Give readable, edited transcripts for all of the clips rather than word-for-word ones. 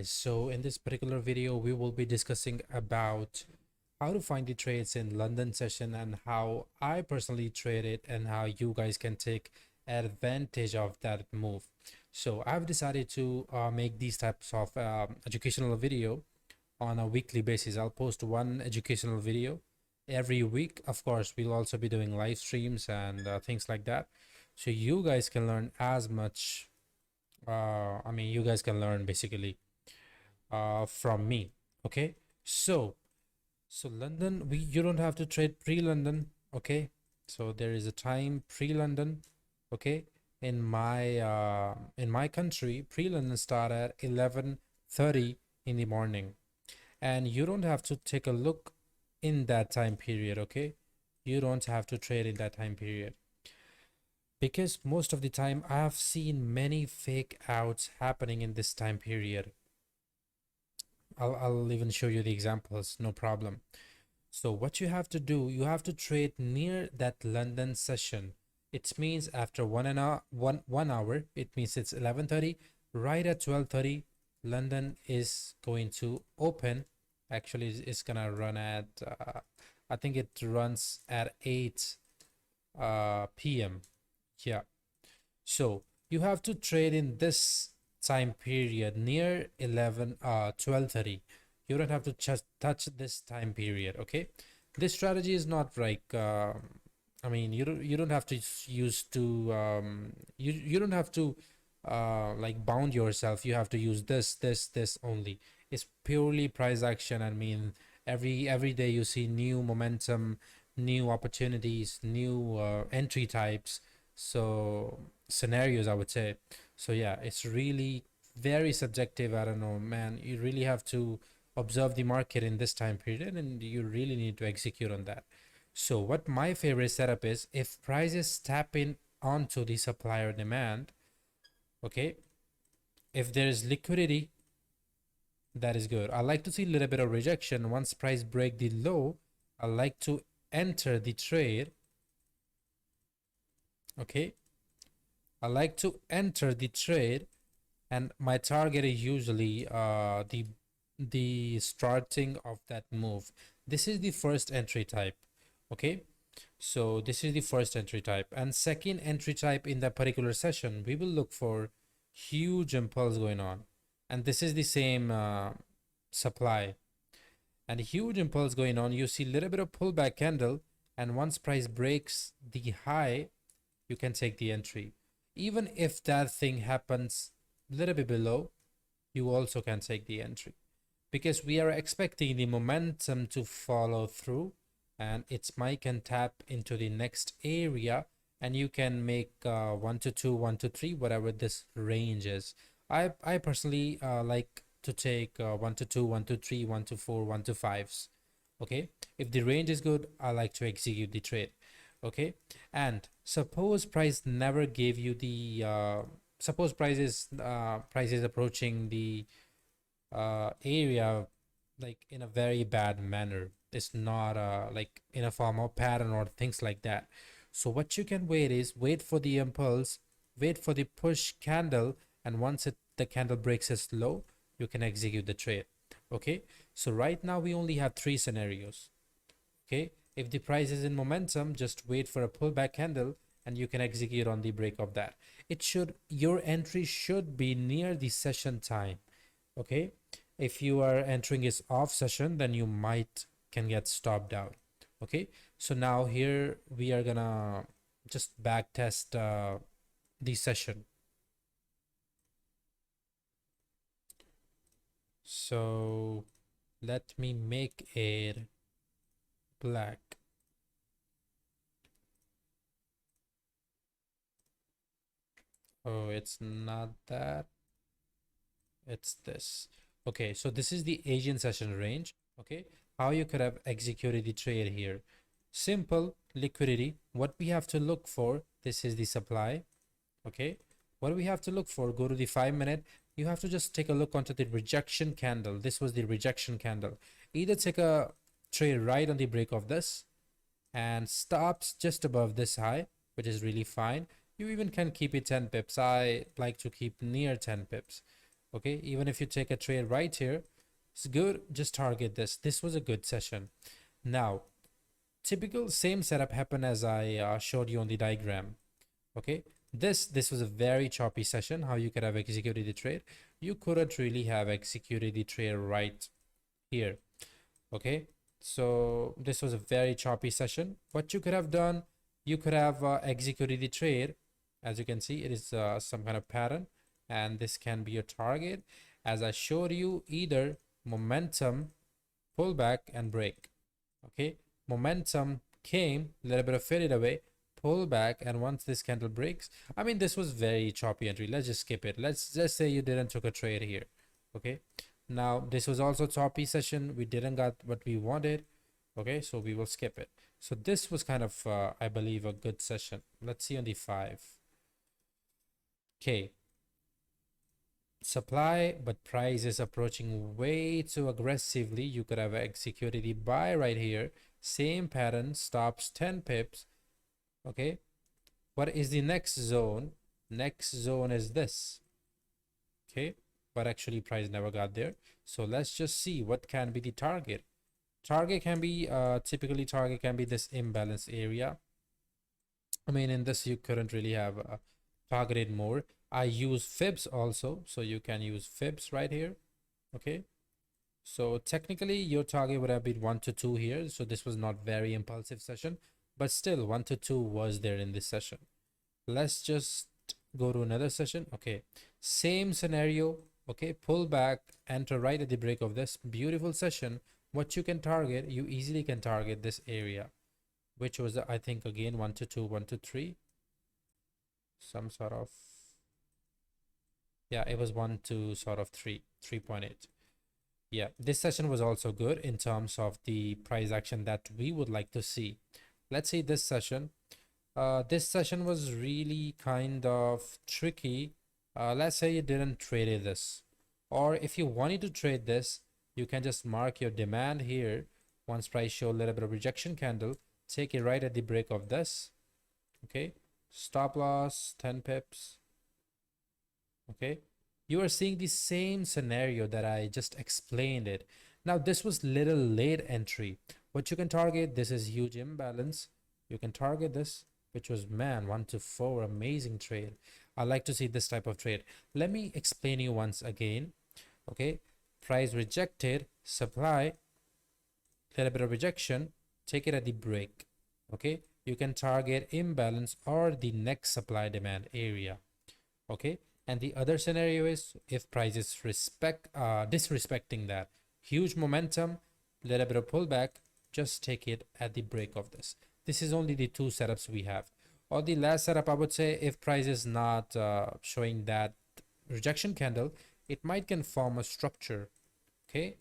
guys, so in this particular video we will be discussing about how to find the trades in London session and how I personally trade it and how you guys can take advantage of that move. So I've decided to make these types of educational video on a weekly basis. I'll post one educational video every week. Of course, we'll also be doing live streams and things like that, so you guys can learn as much. You guys can learn basically from me. Okay, so London, we you don't have to trade pre-London. Okay, so there is a time pre-London. Okay, in my country, pre-London start at 11:30 in the morning, and you don't have to take a look in that time period. Okay, you don't have to trade in that time period, because most of the time I have seen many fake outs happening in this time period. I'll even show you the examples, no problem. So what you have to do, you have to trade near that London session. It means after 1 hour, it means it's 11:30. Right at 12:30, London is going to open. Actually, it's gonna run at I think it runs at 8 p.m. Yeah. So you have to trade in this time period near 12:30. You don't have to just touch this time period. Okay, this strategy is not like you don't have to use to you don't have to like bound yourself. You have to use this only. It's purely price action. I mean, every day you see new momentum, new opportunities, new entry types, so scenarios, I would say. So yeah, it's really very subjective. I don't know, man. You really have to observe the market in this time period, and you really need to execute on that. So what my favorite setup is, if prices tap in onto the supplier demand, okay, if there is liquidity, that is good. I like to see a little bit of rejection. Once price break the low, I like to enter the trade. Okay, I like to enter the trade, and my target is usually the starting of that move. This is the first entry type. Okay, so this is the first entry type, and second entry type in that particular session, we will look for huge impulse going on, and this is the same supply and huge impulse going on. You see a little bit of pullback candle, and once price breaks the high, you can take the entry. Even if that thing happens a little bit below, you also can take the entry, because we are expecting the momentum to follow through, and its might can tap into the next area, and you can make 1 to 2, 1 to 3, whatever this range is. I personally like to take 1 to 2, 1 to 3, 1 to 4, 1 to 5s. Okay, if the range is good, I like to execute the trade. Okay, and suppose price never gave you the suppose price is approaching the area like in a very bad manner. It's not like in a form of pattern or things like that. So what you can wait is wait for the impulse, wait for the push candle, and once the candle breaks its low, you can execute the trade. Okay, so right now we only have three scenarios. Okay, if the price is in momentum, just wait for a pullback candle and you can execute on the break of that. Your entry should be near the session time. Okay, if you are entering is off session, then you might can get stopped out. Okay, so now here we are gonna just back test the session. So let me make it black. Oh, it's not that, it's this. Okay, so this is the Asian session range. Okay, how you could have executed the trade here. Simple liquidity. What we have to look for, this is the supply. Okay, what do we have to look for? Go to the 5-minute. You have to just take a look onto the rejection candle. This was the rejection candle. Either take a trade right on the break of this and stops just above this high, which is really fine. You even can keep it 10 pips. I like to keep near 10 pips. Okay, even if you take a trade right here, it's good. Just target this. This was a good session. Now, typical same setup happened as I showed you on the diagram. Okay, this was a very choppy session. How you could have executed the trade? You couldn't really have executed the trade right here. Okay, so this was a very choppy session. What you could have done, you could have executed the trade. As you can see, it is some kind of pattern, and this can be your target. As I showed you, either momentum, pullback, and break. Okay, momentum came, a little bit of faded away, pull back, and once this candle breaks, I mean, this was very choppy entry. Let's just skip it. Let's just say you didn't took a trade here. Okay, now this was also choppy session. We didn't got what we wanted. Okay, so we will skip it. So this was kind of I believe a good session. Let's see on the 5. Okay, supply but price is approaching way too aggressively. You could have executed the buy right here. Same pattern, stops 10 pips. Okay, what is the next zone? Next zone is this. Okay, but actually price never got there. So let's just see what can be the target. Target can be typically target can be this imbalance area. I mean, in this you couldn't really have targeted more. I use fibs also, so you can use fibs right here. Okay, so technically your target would have been 1 to 2 here, so this was not very impulsive session, but still 1 to 2 was there in this session. Let's just go to another session. Okay, same scenario. Okay, pull back, enter right at the break of this beautiful session. What you can target, you easily can target this area, which was I think again 1 to 2, 1 to 3, some sort of, yeah, it was 1 to sort of 3, 3.8. Yeah, this session was also good in terms of the price action that we would like to see. Let's see this session. This session was really kind of tricky. Let's say you didn't trade this, or if you wanted to trade this, you can just mark your demand here. Once price show a little bit of rejection candle, take it right at the break of this. Okay, stop loss 10 pips. Okay, you are seeing the same scenario that I just explained it. Now this was little late entry. What you can target, this is huge imbalance. You can target this, which was, man, 1 to 4, amazing trade. I like to see this type of trade. Let me explain you once again. Okay, price rejected, supply, little bit of rejection, take it at the break. Okay, you can target imbalance or the next supply demand area. Okay, and the other scenario is if price is disrespecting that huge momentum, little bit of pullback, just take it at the break of this. This is only the 2 setups we have. Or the last setup, I would say, if price is not showing that rejection candle, it might can form a structure. Okay,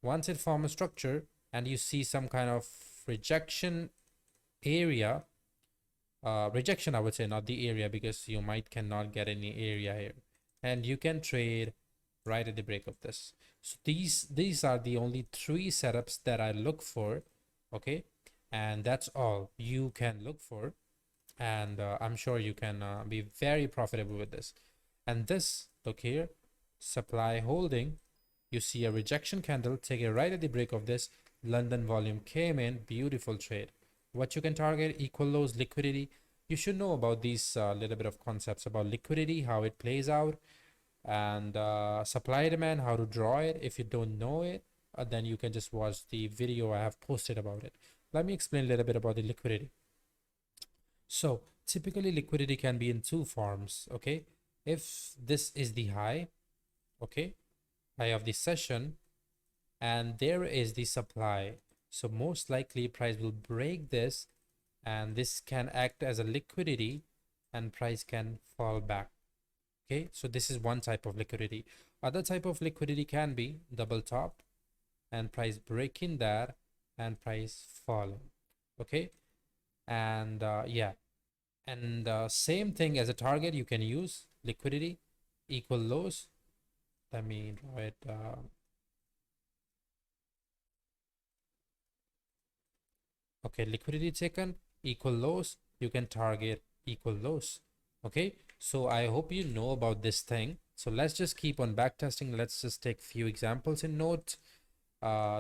once it forms a structure and you see some kind of rejection area, rejection I would say, not the area, because you might cannot get any area here, and you can trade right at the break of this. So these are the only 3 setups that I look for. Okay, and that's all you can look for, and I'm sure you can be very profitable with this. And this, look here, supply holding, you see a rejection candle, take it right at the break of this, London volume came in, beautiful trade. What you can target, equal lows, liquidity. You should know about these little bit of concepts about liquidity, how it plays out, and supply demand, how to draw it. If you don't know it, then you can just watch the video I have posted about it. Let me explain a little bit about the liquidity. So typically liquidity can be in 2 forms. Okay, if this is the high, okay, high of the session, and there is the supply, so most likely price will break this, and this can act as a liquidity, and price can fall back. Okay, so this is one type of liquidity. Other type of liquidity can be double top and price breaking that and price falling. Okay, and yeah, and same thing as a target, you can use liquidity, equal lows. Let me draw it. Okay, liquidity taken, equal lows, you can target equal lows. Okay, so I hope you know about this thing. So let's just keep on backtesting. Let's just take few examples in note.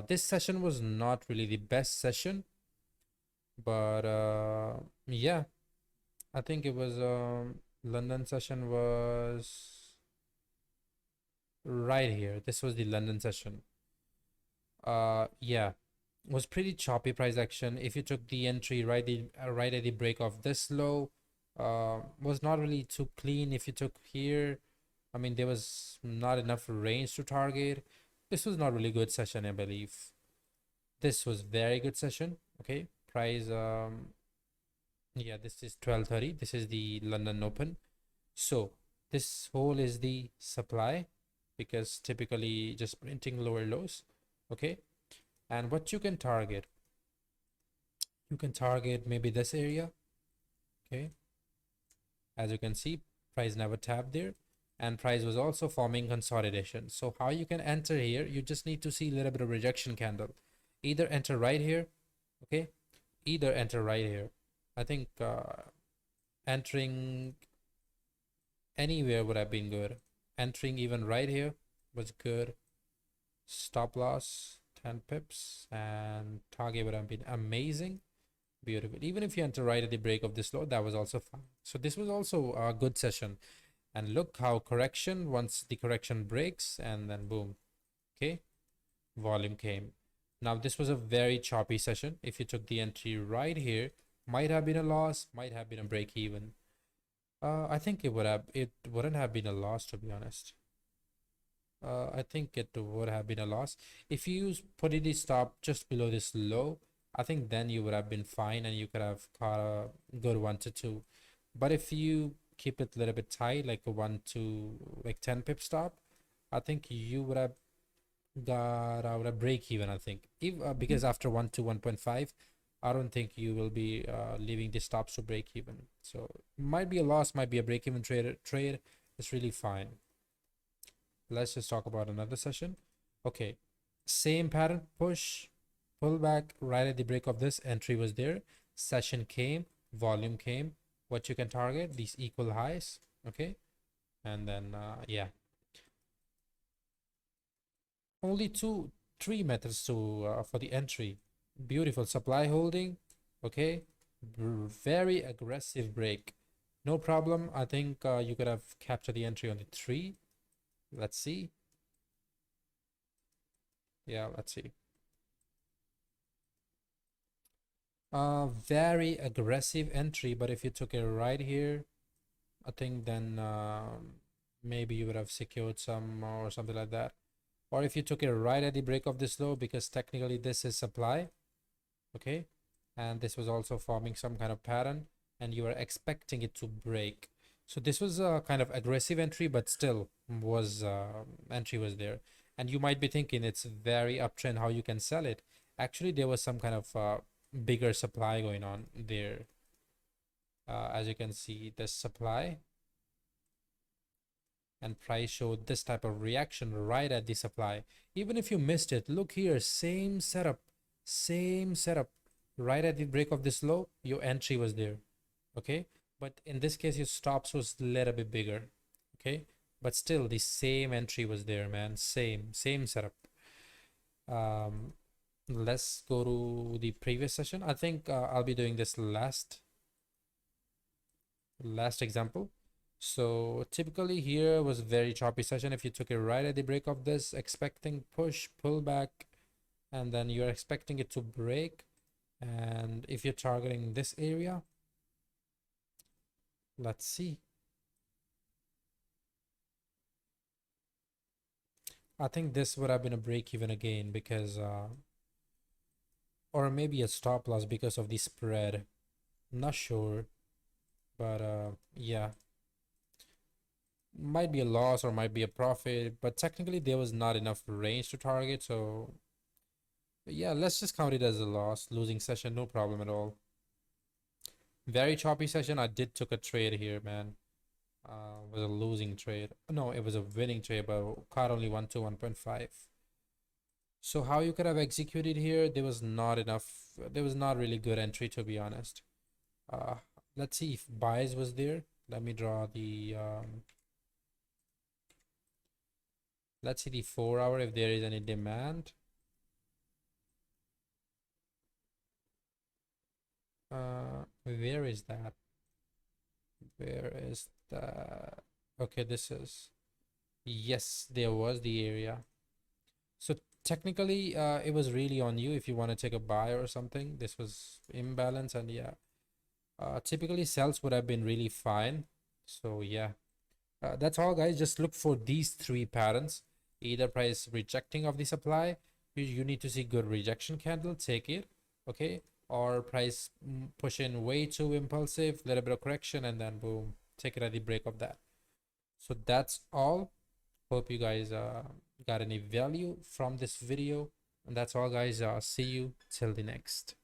This session was not really the best session, but yeah, I think it was London session was right here. This was the London session. Yeah, was pretty choppy price action. If you took the entry right at the break of this low, was not really too clean. If you took here, I mean there was not enough range to target. This was not really good session, I believe. This was very good session. Okay, price yeah, this is 12:30. This is the London Open. So this whole is the supply because typically just printing lower lows. Okay, and what you can target maybe this area. Okay, as you can see, price never tapped there, and price was also forming consolidation. So how you can enter here, you just need to see a little bit of rejection candle. Either enter right here. Okay, either enter right here. I think entering anywhere would have been good. Entering even right here was good. Stop loss 10 pips and target would have been amazing. Beautiful. Even if you enter right at the break of this low, that was also fine. So this was also a good session. And look how correction, once the correction breaks, and then boom. Okay, volume came. Now this was a very choppy session. If you took the entry right here, might have been a loss, might have been a break even. I think it wouldn't have been a loss, to be honest. I think it would have been a loss. If you put it stop just below this low, I think then you would have been fine and you could have caught a good 1 to 2. But if you keep it a little bit tight, like a 1 to like 10 pip stop, I think you would have got out a break even. I think because after 1 to 1.5, I don't think you will be leaving the stops to break even. So might be a loss, might be a break even trade. It's really fine. Let's just talk about another session. Okay, same pattern, push, pull back right at the break of this entry was there. Session came, volume came. What you can target, these equal highs. Okay, and then yeah, only 3 methods to for the entry. Beautiful supply holding. Okay, very aggressive break. No problem. I think you could have captured the entry on the 3. Let's see. Yeah, let's see. Very aggressive entry, but if you took it right here, I think then maybe you would have secured some or something like that. Or if you took it right at the break of this low, because technically this is supply, okay? And this was also forming some kind of pattern, and you are expecting it to break. So this was a kind of aggressive entry, but still was entry was there. And you might be thinking it's very uptrend how you can sell it. Actually, there was some kind of bigger supply going on there. As you can see, the supply and price showed this type of reaction right at the supply. Even if you missed it, look here, same setup, right at the break of this low, your entry was there. Okay, but in this case your stops was a little bit bigger. Okay, but still the same entry was there, man. Same setup. um let's go to the previous session. I think I'll be doing this last example. So typically here was very choppy session. If you took it right at the break of this, expecting push, pull back, and then you're expecting it to break. And if you're targeting this area, let's see. I think this would have been a break even again because, or maybe a stop loss because of the spread. I'm not sure, but yeah, might be a loss or might be a profit, but technically there was not enough range to target. So yeah, let's just count it as a loss, losing session, no problem at all. Very choppy session. I did took a trade here, man. Was a losing trade. No, it was a winning trade, but caught only 1 to 1.5. So how you could have executed here? There was not enough. There was not really good entry, to be honest. Uh, let's see if buys was there. Let me draw the let's see the 4 hour if there is any demand. Where is that? Where is that? Okay, this is, yes, there was the area. So technically, it was really on you if you want to take a buy or something. This was imbalance, and yeah, typically sales would have been really fine. So yeah, that's all, guys. Just look for these three patterns: either price rejecting of the supply, you need to see good rejection candle, take it, okay, or price push in way too impulsive, little bit of correction, and then boom, take it at the break of that. So that's all. Hope you guys got any value from this video, and that's all, guys. See you till the next.